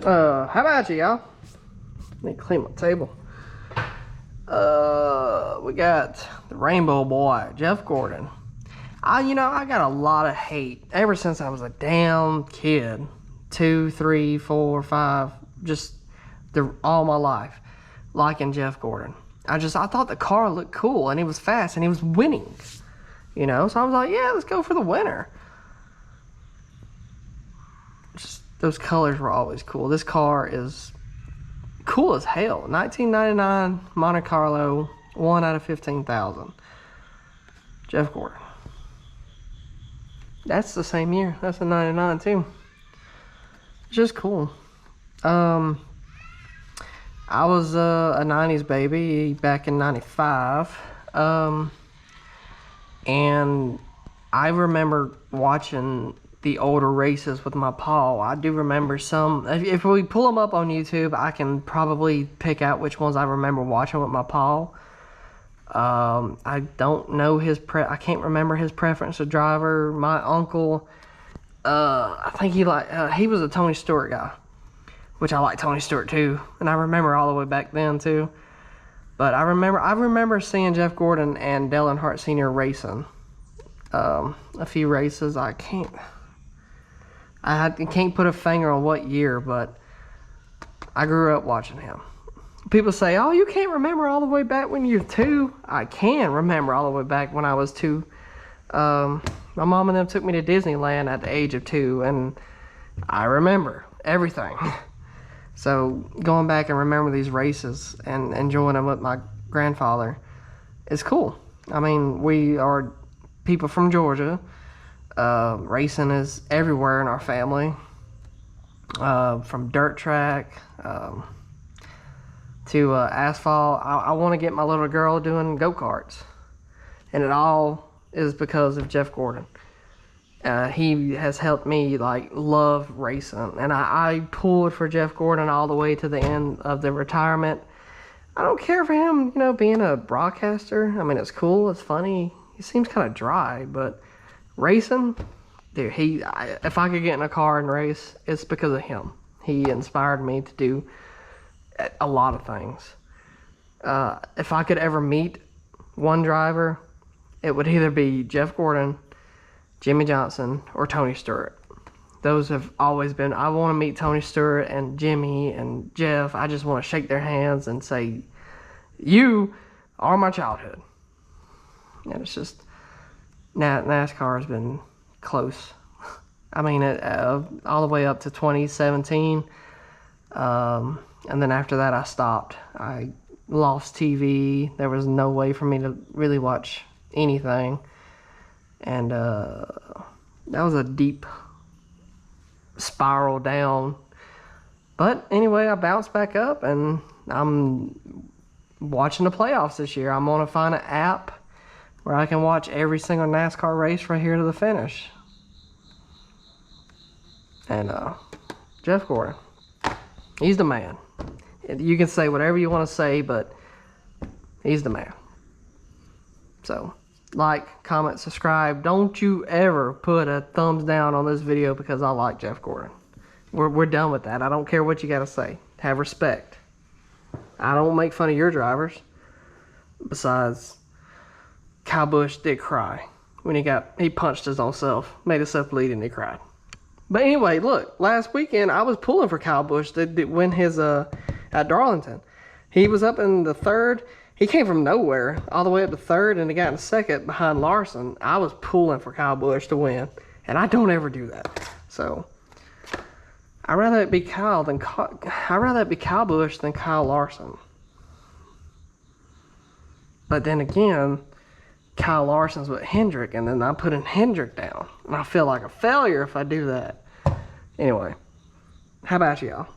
How about you, y'all? Need to clean my table. We got the Rainbow Boy, Jeff Gordon. I got a lot of hate ever since I was a damn kid. 2, 3, 4, 5, just all my life, liking Jeff Gordon. I thought the car looked cool and he was fast and he was winning. So I was like, yeah, let's go for the winner. Just those colors were always cool. This car is cool as hell. 1999 Monte Carlo, 1 out of 15,000. Jeff Gordon. That's the same year. That's a 99 too. It's just cool. I was a 90s baby back in 95. And I remember watching the older races with my pa. I do remember some. If we pull them up on YouTube, I can probably pick out which ones I remember watching with my pa. I don't know I can't remember his preference of driver. My uncle, I think he was a Tony Stewart guy, which I like Tony Stewart too, and I remember all the way back then too. But I remember seeing Jeff Gordon and Dale Earnhardt Sr. racing a few races. I can't put a finger on what year, but I grew up watching him. People say, oh, you can't remember all the way back when you're 2. I can remember all the way back when I was 2. My mom and them took me to Disneyland at the age of 2, and I remember everything. So going back and remember these races and enjoying them with my grandfather is cool. I mean, we are people from Georgia. Racing is everywhere in our family. From dirt track to asphalt. I want to get my little girl doing go-karts. And it all is because of Jeff Gordon. He has helped me love racing. And I pulled for Jeff Gordon all the way to the end of the retirement. I don't care for him, being a broadcaster. I mean, it's cool, it's funny. He seems kind of dry, but racing, dude, if I could get in a car and race, it's because of him. He inspired me to do a lot of things. If I could ever meet one driver, it would either be Jeff Gordon, Jimmy Johnson, or Tony Stewart. Those have always been. I want to meet Tony Stewart and Jimmy and Jeff. I just want to shake their hands and say, you are my childhood. And it's just, NASCAR has been close. I mean, all the way up to 2017. And then after that, I stopped. I lost TV. There was no way for me to really watch anything. And that was a deep spiral down. But anyway, I bounced back up, and I'm watching the playoffs this year. I'm going to find an app where I can watch every single NASCAR race right here to the finish. And Jeff Gordon, he's the man. You can say whatever you want to say, but he's the man. So, like, comment, subscribe. Don't you ever put a thumbs down on this video because I like Jeff Gordon. We're done with that. I don't care what you got to say. Have respect. I don't make fun of your drivers. Besides, Kyle Busch did cry when he punched his own self, made himself bleed, and he cried. But anyway, look, last weekend I was pulling for Kyle Busch to win his at Darlington. He was up in the 3rd. He came from nowhere all the way up to 3rd, and he got in 2nd behind Larson. I was pulling for Kyle Busch to win, and I don't ever do that. So I'd rather it be Kyle Busch than Kyle Larson. But then again, Kyle Larson's with Hendrick, and then I'm putting Hendrick down. And I feel like a failure if I do that. Anyway, how about y'all?